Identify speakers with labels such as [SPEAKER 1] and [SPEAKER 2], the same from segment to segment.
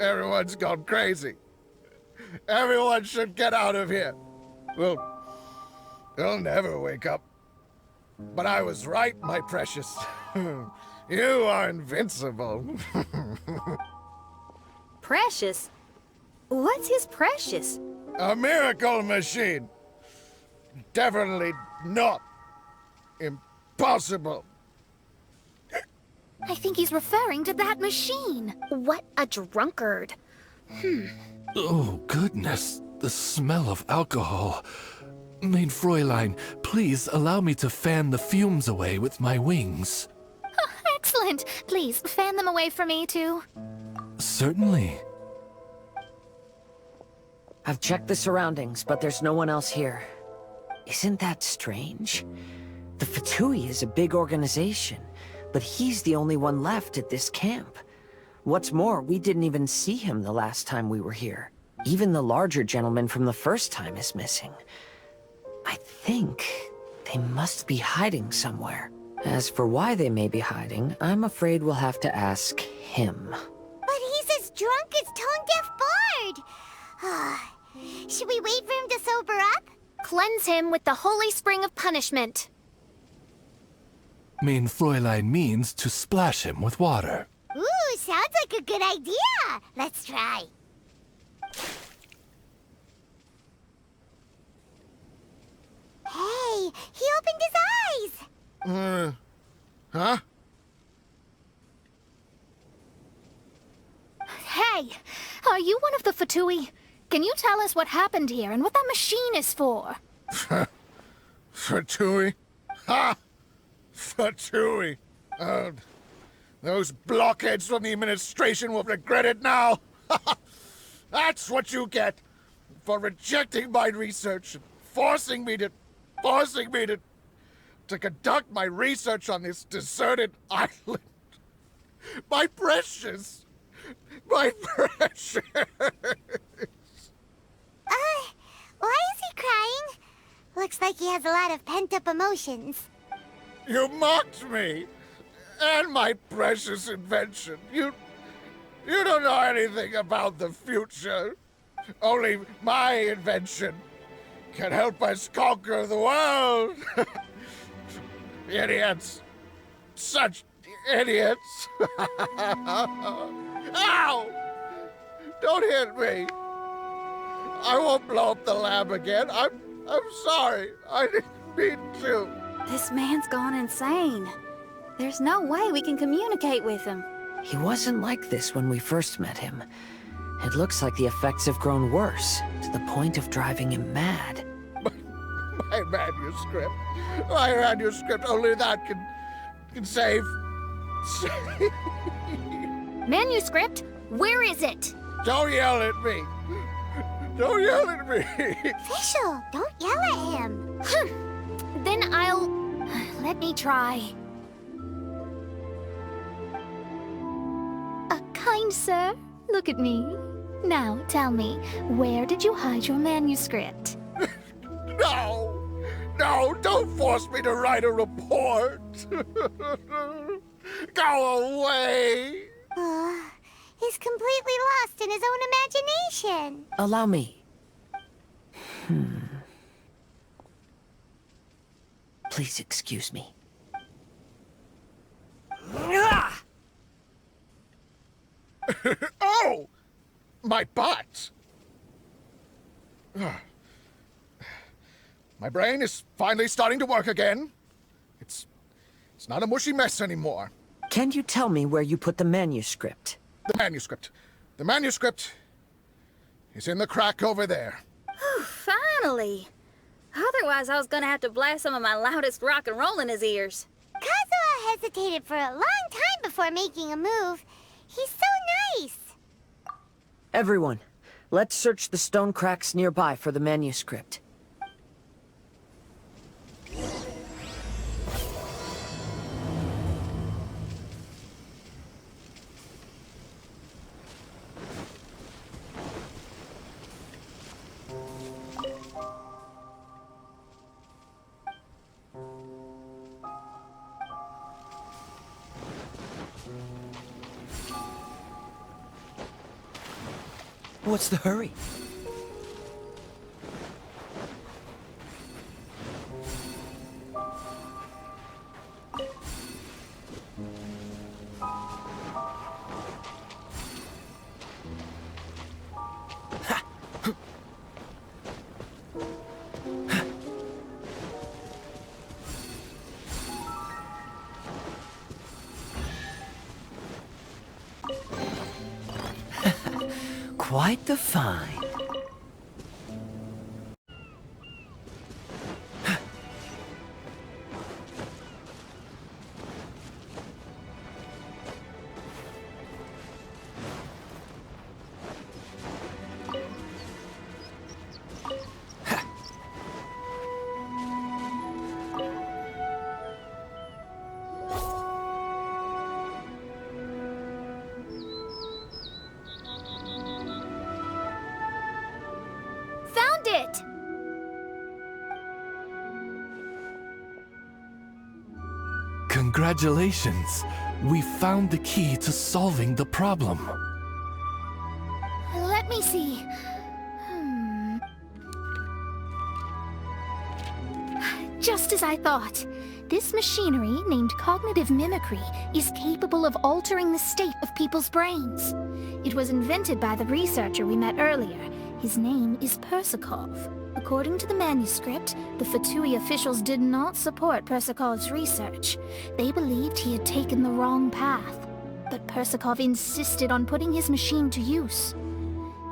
[SPEAKER 1] Everyone's gone crazy. Everyone should get out of here. We'll never wake up. But I was right, my precious. You are invincible.
[SPEAKER 2] Precious? What's his precious?
[SPEAKER 1] A miracle machine. Definitely not impossible.
[SPEAKER 2] I think he's referring to that machine. What a drunkard.
[SPEAKER 3] Oh, goodness. The smell of alcohol. Mein Fräulein, please allow me to fan the fumes away with my wings.
[SPEAKER 2] Oh, excellent. Please, fan them away for me, too.
[SPEAKER 3] Certainly.
[SPEAKER 4] I've checked the surroundings, but there's no one else here. Isn't that strange? The Fatui is a big organization, but he's the only one left at this camp. What's more, we didn't even see him the last time we were here. Even the larger gentleman from the first time is missing. I think they must be hiding somewhere. As for why they may be hiding, I'm afraid we'll have to ask him.
[SPEAKER 5] But he's as drunk as Tone-Deaf Bard! Should we wait for him to sober up?
[SPEAKER 2] Cleanse him with the holy spring of punishment.
[SPEAKER 3] Mein Fräulein means to splash him with water.
[SPEAKER 5] Ooh, sounds like a good idea. Let's try. Hey, he opened his eyes!
[SPEAKER 1] Huh?
[SPEAKER 2] Hey, are you one of the Fatui? Can you tell us what happened here and what that machine is for?
[SPEAKER 1] Fatui? Ha! Fatui! Those blockheads from the administration will regret it now! That's what you get for rejecting my research and forcing me to conduct my research on this deserted island. My precious! My precious!
[SPEAKER 5] Why is he crying? Looks like he has a lot of pent-up emotions.
[SPEAKER 1] You mocked me! And my precious invention. You don't know anything about the future. Only my invention can help us conquer the world. Idiots. Such idiots. Ow! Don't hit me. I won't blow up the lab again. I'm sorry. I didn't mean to.
[SPEAKER 2] This man's gone insane. There's no way we can communicate with him.
[SPEAKER 4] He wasn't like this when we first met him. It looks like the effects have grown worse, to the point of driving him mad.
[SPEAKER 1] My manuscript. My manuscript. Only that can save.
[SPEAKER 2] Manuscript? Where is it?
[SPEAKER 1] Don't yell at me. Don't yell at me.
[SPEAKER 5] Official, don't yell at him.
[SPEAKER 2] Then let me try. Kind sir, look at me. Now, tell me, where did you hide your manuscript?
[SPEAKER 1] No, don't force me to write a report. Go away.
[SPEAKER 5] He's completely lost in his own imagination.
[SPEAKER 4] Allow me. Please excuse me.
[SPEAKER 1] Oh! My butt! My brain is finally starting to work again. It's not a mushy mess anymore.
[SPEAKER 4] Can you tell me where you put the manuscript?
[SPEAKER 1] The manuscript is in the crack over there.
[SPEAKER 2] Finally! Otherwise, I was gonna have to blast some of my loudest rock and roll in his ears.
[SPEAKER 5] Kazuha hesitated for a long time before making a move. He's so nice.
[SPEAKER 4] Everyone, let's search the stone cracks nearby for the manuscript. What's the hurry? Quite the find.
[SPEAKER 2] It!
[SPEAKER 3] Congratulations! We found the key to solving the problem.
[SPEAKER 2] Let me see. Just as I thought. This machinery, named cognitive mimicry, is capable of altering the state of people's brains. It was invented by the researcher we met earlier. His name is Persakov. According to the manuscript, the Fatui officials did not support Persakov's research. They believed he had taken the wrong path. But Persakov insisted on putting his machine to use.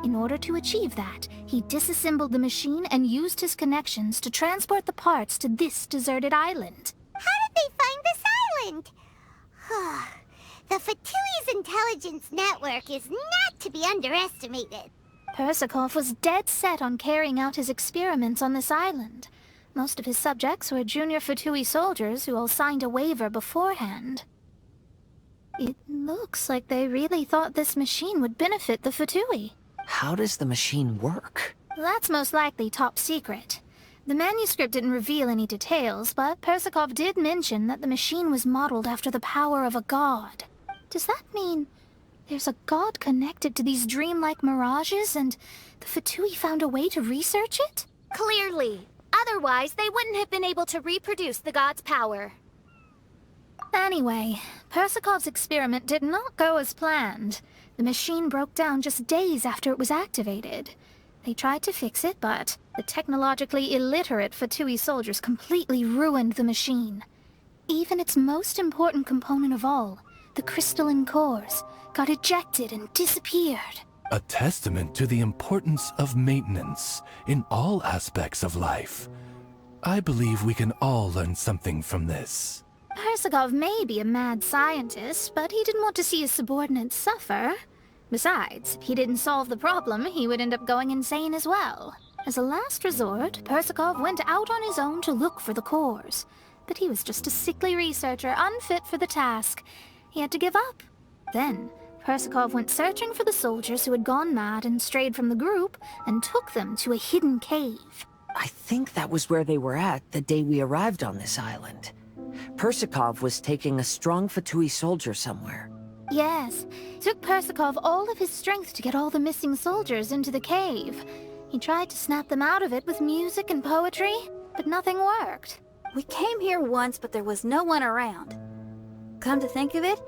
[SPEAKER 2] In order to achieve that, he disassembled the machine and used his connections to transport the parts to this deserted island.
[SPEAKER 5] How did they find this island? The Fatui's intelligence network is not to be underestimated.
[SPEAKER 2] Persakov was dead set on carrying out his experiments on this island. Most of his subjects were junior Fatui soldiers who all signed a waiver beforehand. It looks like they really thought this machine would benefit the Fatui.
[SPEAKER 4] How does the machine work?
[SPEAKER 2] That's most likely top secret. The manuscript didn't reveal any details, but Persakov did mention that the machine was modeled after the power of a god. Does that mean there's a god connected to these dreamlike mirages, and the Fatui found a way to research it?
[SPEAKER 6] Clearly. Otherwise, they wouldn't have been able to reproduce the god's power.
[SPEAKER 2] Anyway, Persakov's experiment did not go as planned. The machine broke down just days after it was activated. They tried to fix it, but the technologically illiterate Fatui soldiers completely ruined the machine. Even its most important component of all, the crystalline cores, got ejected and disappeared.
[SPEAKER 3] A testament to the importance of maintenance in all aspects of life. I believe we can all learn something from this.
[SPEAKER 2] Persakov may be a mad scientist, but he didn't want to see his subordinates suffer. Besides, if he didn't solve the problem, he would end up going insane as well. As a last resort, Persakov went out on his own to look for the cores. But he was just a sickly researcher, unfit for the task. He had to give up. Then, Persakov went searching for the soldiers who had gone mad and strayed from the group, and took them to a hidden cave.
[SPEAKER 4] I think that was where they were at the day we arrived on this island. Persakov was taking a strong Fatui soldier somewhere.
[SPEAKER 2] Yes, it took Persakov all of his strength to get all the missing soldiers into the cave. He tried to snap them out of it with music and poetry, but nothing worked.
[SPEAKER 6] We came here once, but there was no one around. Come to think of it,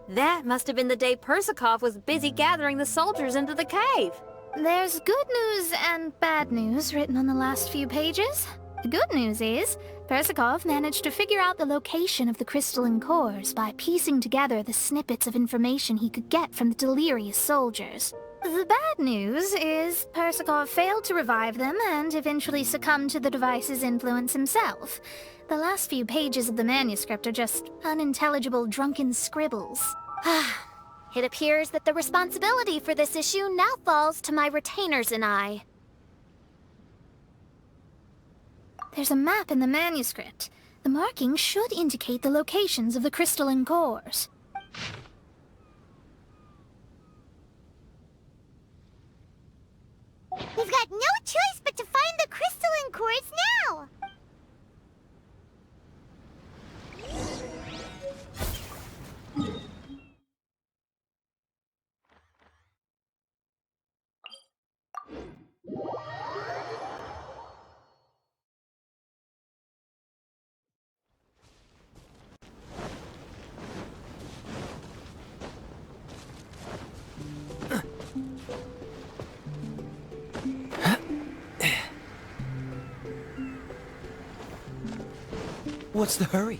[SPEAKER 6] that must have been the day Persakov was busy gathering the soldiers into the cave.
[SPEAKER 2] There's good news and bad news written on the last few pages. The good news is, Persakov managed to figure out the location of the crystalline cores by piecing together the snippets of information he could get from the delirious soldiers. The bad news is Persakov failed to revive them and eventually succumbed to the device's influence himself. The last few pages of the manuscript are just unintelligible drunken scribbles. It appears that the responsibility for this issue now falls to my retainers and I. There's a map in the manuscript. The markings should indicate the locations of the crystalline cores.
[SPEAKER 5] We've got no choice but to find the crystalline cores now!
[SPEAKER 4] What's the hurry?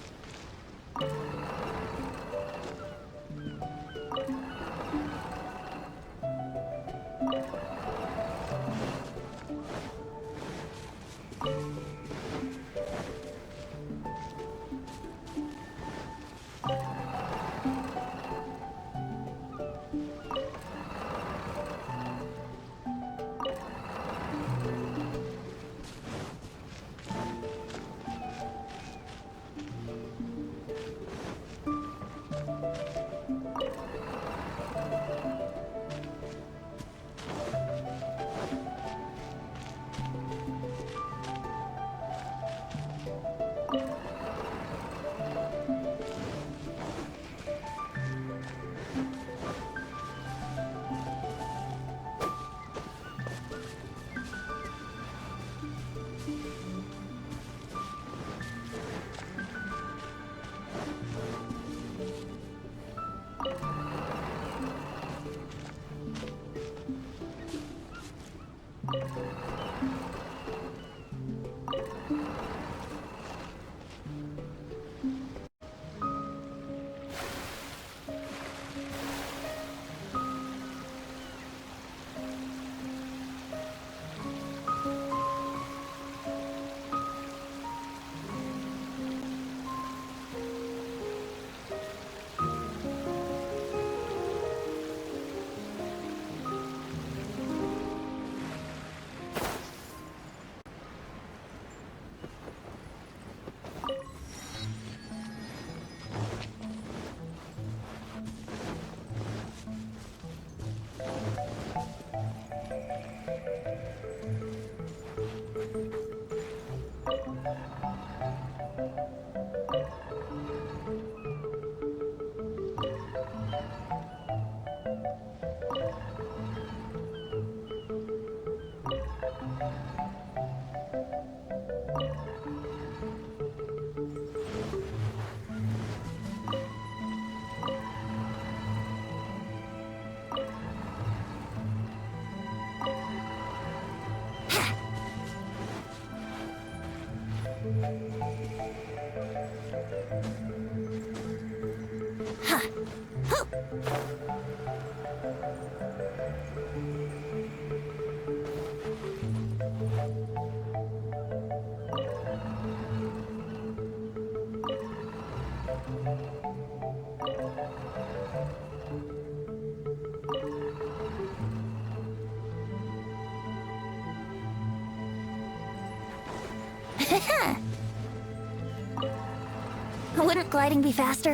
[SPEAKER 2] Wouldn't gliding be faster?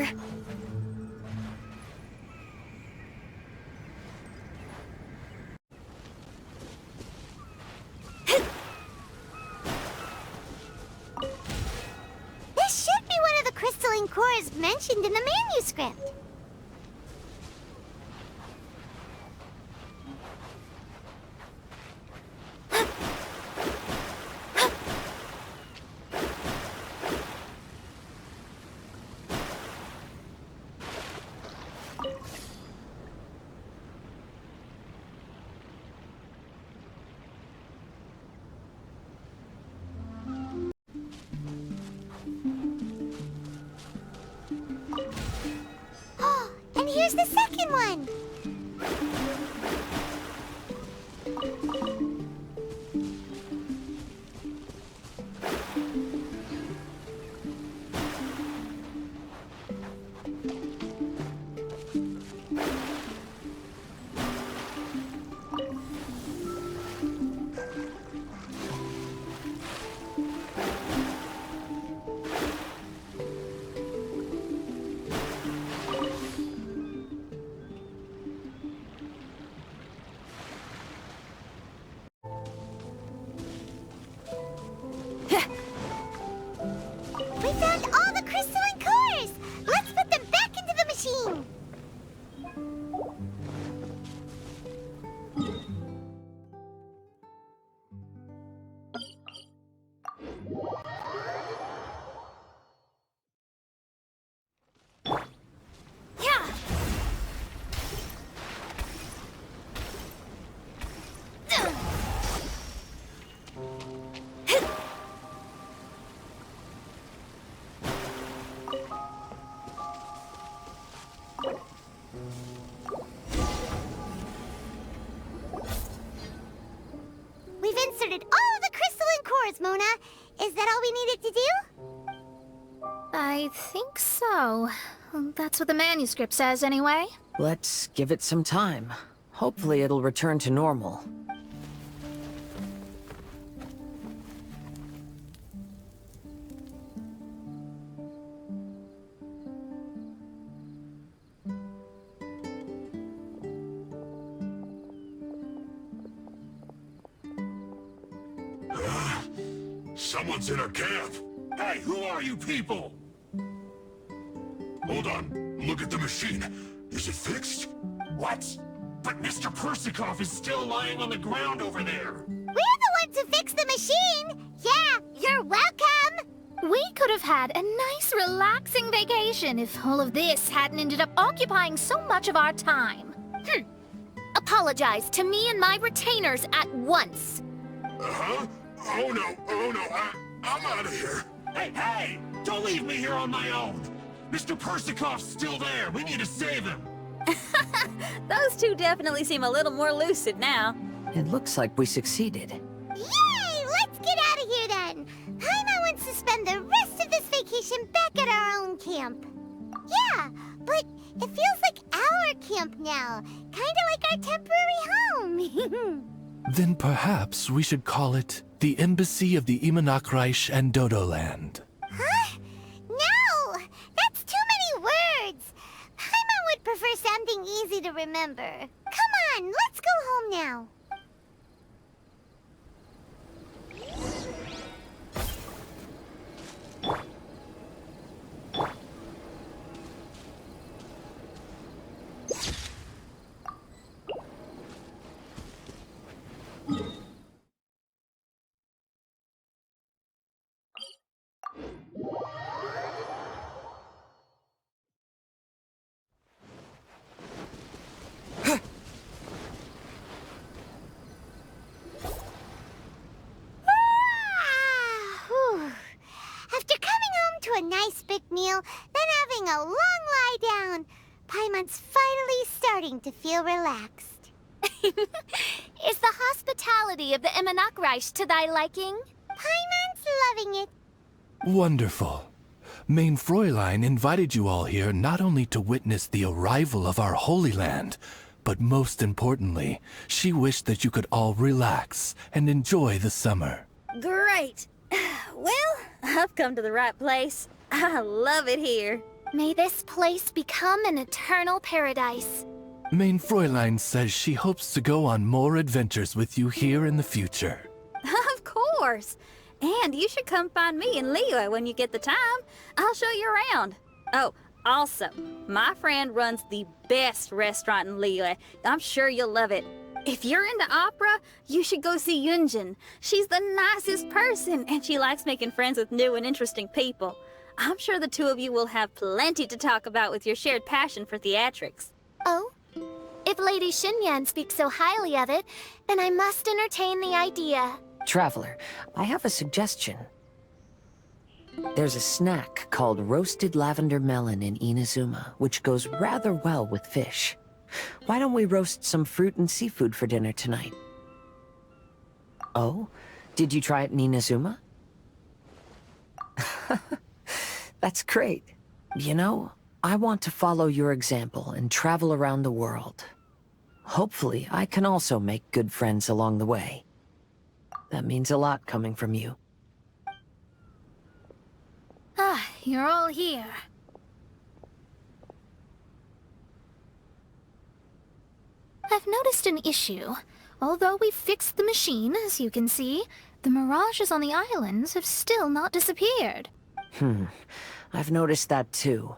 [SPEAKER 5] This should be one of the crystalline cores mentioned in the manuscript. And here's the second one. experiments, Mona. Is that all we needed to do?
[SPEAKER 2] I think so. That's what the manuscript says, anyway.
[SPEAKER 4] Let's give it some time. Hopefully it'll return to normal.
[SPEAKER 7] Someone's in our camp. Hey, who are you people? Hold on. Look at the machine. Is it fixed? What? But Mr. Persikov is still lying on the ground over there.
[SPEAKER 5] We're the ones who fixed the machine! Yeah, you're welcome!
[SPEAKER 2] We could have had a nice, relaxing vacation if all of this hadn't ended up occupying so much of our time. Apologize to me and my retainers at once.
[SPEAKER 7] Uh-huh? Oh no, I'm out of here. Hey! Don't leave me here on my own! Mr. Persikov's still there! We need to save him!
[SPEAKER 6] Those two definitely seem a little more lucid now.
[SPEAKER 4] It looks like we succeeded.
[SPEAKER 5] Yay! Let's get out of here then! Paimon wants to spend the rest of this vacation back at our own camp. Yeah, but it feels like our camp now. Kinda like our temporary home.
[SPEAKER 3] Then perhaps we should call it the Embassy of the Imanakreich and Dodoland.
[SPEAKER 5] Huh? No! That's too many words! Paimon would prefer something easy to remember. Come on, let's go home now. After coming home to a nice big meal, then having a long lie down, Paimon's finally starting to feel relaxed.
[SPEAKER 2] Is the hospitality of the Imanakreich to thy liking?
[SPEAKER 5] Paimon's loving it.
[SPEAKER 3] Wonderful. Main Fräulein invited you all here not only to witness the arrival of our Holy Land, but most importantly, she wished that you could all relax and enjoy the summer.
[SPEAKER 6] Great. Well, I've come to the right place. I love it here.
[SPEAKER 2] May this place become an eternal paradise.
[SPEAKER 3] Main Fräulein says she hopes to go on more adventures with you here in the future.
[SPEAKER 6] Of course. And you should come find me and Leo when you get the time. I'll show you around. Oh, also, my friend runs the best restaurant in Leo. I'm sure you'll love it. If you're into opera, you should go see Yunjin. She's the nicest person, and she likes making friends with new and interesting people. I'm sure the two of you will have plenty to talk about with your shared passion for theatrics.
[SPEAKER 2] Oh? If Lady Xinyan speaks so highly of it, then I must entertain the idea.
[SPEAKER 4] Traveler, I have a suggestion. There's a snack called roasted lavender melon in Inazuma, which goes rather well with fish. Why don't we roast some fruit and seafood for dinner tonight? Oh? Did you try it in Inazuma? That's great. You know, I want to follow your example and travel around the world. Hopefully, I can also make good friends along the way. That means a lot coming from you.
[SPEAKER 2] Ah, you're all here. I've noticed an issue. Although we've fixed the machine, as you can see, the mirages on the islands have still not disappeared.
[SPEAKER 4] I've noticed that too.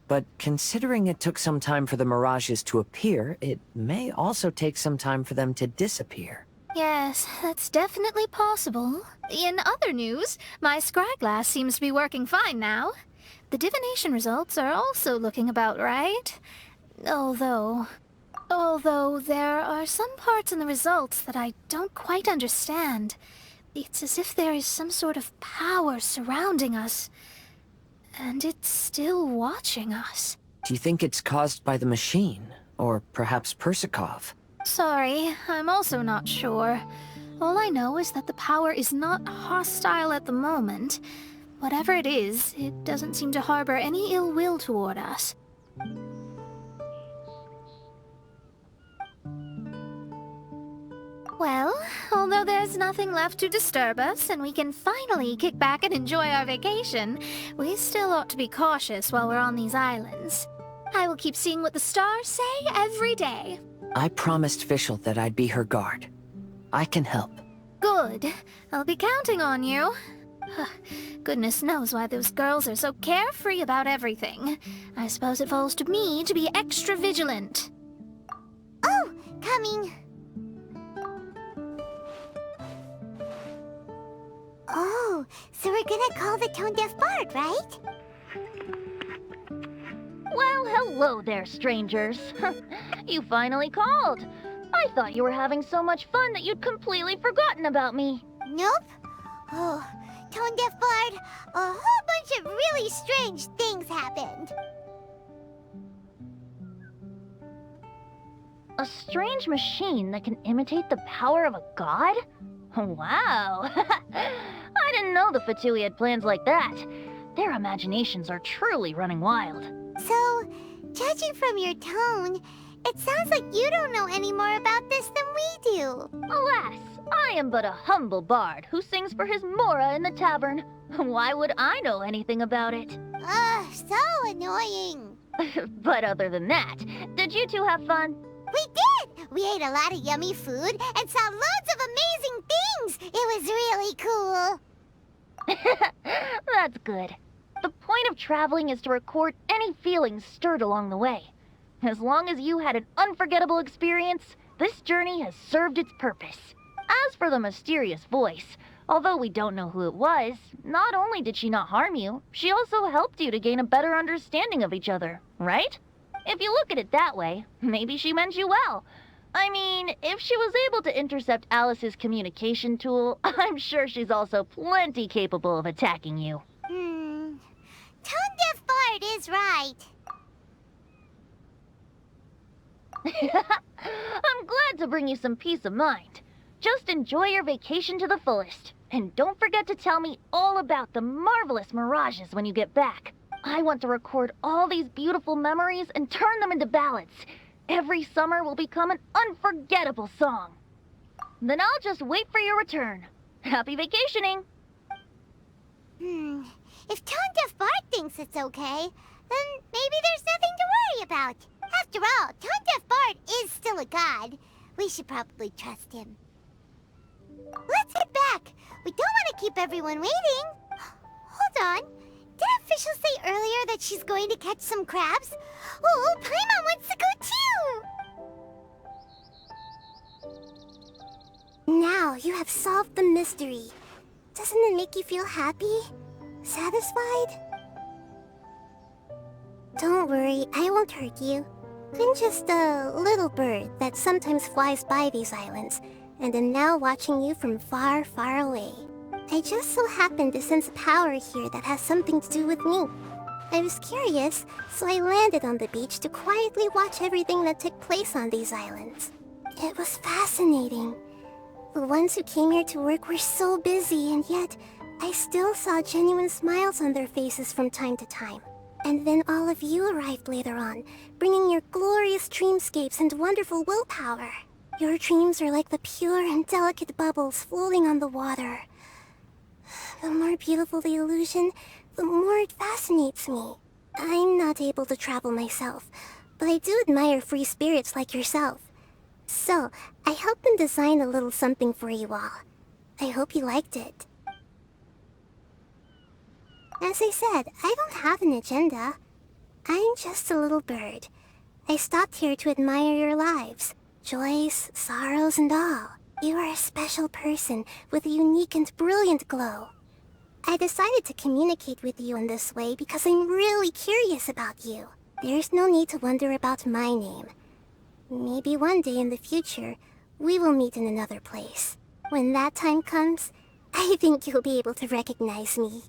[SPEAKER 4] But considering it took some time for the mirages to appear, it may also take some time for them to disappear.
[SPEAKER 2] Yes, that's definitely possible. In other news, my scryglass seems to be working fine now. The divination results are also looking about right. Although there are some parts in the results that I don't quite understand. It's as if there is some sort of power surrounding us. And it's still watching us.
[SPEAKER 4] Do you think it's caused by the machine? Or perhaps Persikov?
[SPEAKER 2] Sorry, I'm also not sure. All I know is that the power is not hostile at the moment. Whatever it is, it doesn't seem to harbor any ill will toward us. Well, although there's nothing left to disturb us and we can finally kick back and enjoy our vacation, we still ought to be cautious while we're on these islands. I will keep seeing what the stars say every day.
[SPEAKER 4] I promised Fischl that I'd be her guard. I can help.
[SPEAKER 2] Good. I'll be counting on you. Goodness knows why those girls are so carefree about everything. I suppose it falls to me to be extra vigilant.
[SPEAKER 5] Oh, coming. Oh, so we're gonna call the tone-deaf bard, right?
[SPEAKER 8] Well, hello there, strangers. You finally called. I thought you were having so much fun that you'd completely forgotten about me.
[SPEAKER 5] Nope. Oh, tone-deaf bard, a whole bunch of really strange things happened.
[SPEAKER 8] A strange machine that can imitate the power of a god? Wow. I didn't know the Fatui had plans like that. Their imaginations are truly running wild.
[SPEAKER 5] So, judging from your tone, it sounds like you don't know any more about this than we do.
[SPEAKER 8] Alas, I am but a humble bard who sings for his Mora in the tavern. Why would I know anything about it?
[SPEAKER 5] Ugh, so annoying.
[SPEAKER 8] But other than that, did you two have fun?
[SPEAKER 5] We did! We ate a lot of yummy food and saw loads of amazing things! It was really cool!
[SPEAKER 8] That's good. The point of traveling is to record any feelings stirred along the way. As long as you had an unforgettable experience, this journey has served its purpose. As for the mysterious voice, although we don't know who it was, not only did she not harm you, she also helped you to gain a better understanding of each other, right? If you look at it that way, maybe she meant you well. I mean, if she was able to intercept Alice's communication tool, I'm sure she's also plenty capable of attacking you.
[SPEAKER 5] Tone-deaf bard is right.
[SPEAKER 8] I'm glad to bring you some peace of mind. Just enjoy your vacation to the fullest. And don't forget to tell me all about the marvelous mirages when you get back. I want to record all these beautiful memories and turn them into ballads. Every summer will become an unforgettable song. Then I'll just wait for your return. Happy vacationing!
[SPEAKER 5] If Tone-deaf bard thinks it's okay, then maybe there's nothing to worry about. After all, Tone-deaf bard is still a god. We should probably trust him. Let's head back. We don't want to keep everyone waiting. Hold on. Didn't Fischl say earlier that she's going to catch some crabs? Oh, Paimon wants to go too! Now you have solved the mystery. Doesn't it make you feel happy? Satisfied? Don't worry, I won't hurt you. I'm just a little bird that sometimes flies by these islands, and am now watching you from far, far away. I just so happened to sense a power here that has something to do with me. I was curious, so I landed on the beach to quietly watch everything that took place on these islands. It was fascinating. The ones who came here to work were so busy, and yet I still saw genuine smiles on their faces from time to time. And then all of you arrived later on, bringing your glorious dreamscapes and wonderful willpower. Your dreams are like the pure and delicate bubbles floating on the water. The more beautiful the illusion, the more it fascinates me. I'm not able to travel myself, but I do admire free spirits like yourself. So, I helped them design a little something for you all. I hope you liked it. As I said, I don't have an agenda. I'm just a little bird. I stopped here to admire your lives. Joys, sorrows, and all. You are a special person with a unique and brilliant glow. I decided to communicate with you in this way because I'm really curious about you. There's no need to wonder about my name. Maybe one day in the future, we will meet in another place. When that time comes, I think you'll be able to recognize me.